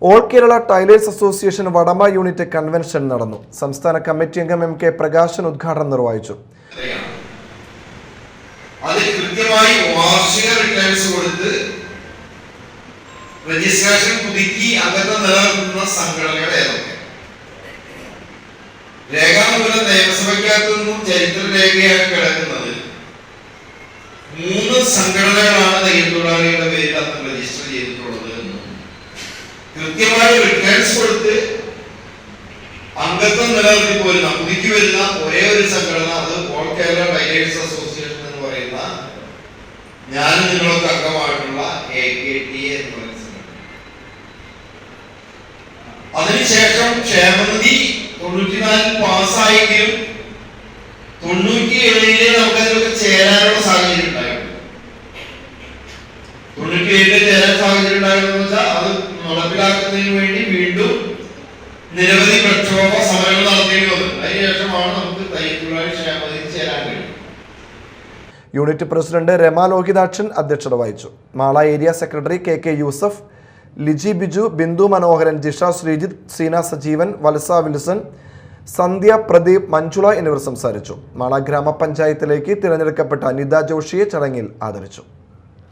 All Kerala tailors association Vadama unit convention നടന്നു. സംസ്ഥാന committee അംഗം എം കെ പ്രകാശൻ ഉദ്ഘാടനം നിർവഹിച്ചു. രജിസ്ട്രേഷൻ പുതുക്കി അംഗത്വം നിലനിർത്തുന്ന സംഘടനകൾ ഏതൊക്കെ? രേഖാമൂലം നിയമസഭയ്ക്കകത്തു നിന്നും ചരിത്ര രേഖയായി കിടക്കുന്നത് 3 സംഘടനകളാണ് തയ്യൽ തൊഴിലാളികളുടെ പേരിൽ അന്ന് രജിസ്റ്റർ ചെയ്തിട്ടുള്ളത് എന്നും കൃത്യമായി റിട്ടേൺസ് കൊടുത്ത് അംഗത്വം നിലനിർത്തി പോരുന്ന പുതുക്കി വരുന്ന ഒരേ ഒരു സംഘടന അത് ഓൾ കേരള ടൈലേഴ്സ് അസോസിയേഷൻ എന്ന് പറയുന്ന ഞാനും നിങ്ങളൊക്കെ അംഗമായിട്ടുള്ള AKTA എന്ന് പറയുന്ന അതിനുശേഷം ക്ഷേമനിധി 94 പാസ്സായെങ്കിലും 97 നമുക്ക് അതിലൊക്കെ ചേരാനുള്ള സാഹചര്യം ഉണ്ടായിരുന്നു. 97 ചേരാൻ സാഹചര്യം ഉണ്ടായിരുന്നു വെച്ചാൽ അത് നടപ്പിലാക്കുന്നതിന് വേണ്ടി വീണ്ടും നിരവധി പ്രക്ഷോഭ സമരങ്ങൾ നടത്തേണ്ടി വന്നു. അതിനുശേഷമാണ് നമുക്ക് തയ്യൽ ക്ഷേമനിധി ചേരാൻ കഴിയും. യൂണിറ്റ് പ്രസിഡന്റ് രമ ലോഹിതാക്ഷൻ അധ്യക്ഷത വഹിച്ചു. Mala area secretary KK Yusuf, Liji Biju, Bindu Manoharan, Jisha Sreejith, Seena Sajeevan, Valsa Wilson, Sandhya Pradeep, Manjula എന്നിവർ സംസാരിച്ചു. മാള ഗ്രാമപഞ്ചായത്തിലേക്ക് തിരഞ്ഞെടുക്കപ്പെട്ട നിത ജോഷിയെ ചടങ്ങിൽ ആദരിച്ചു.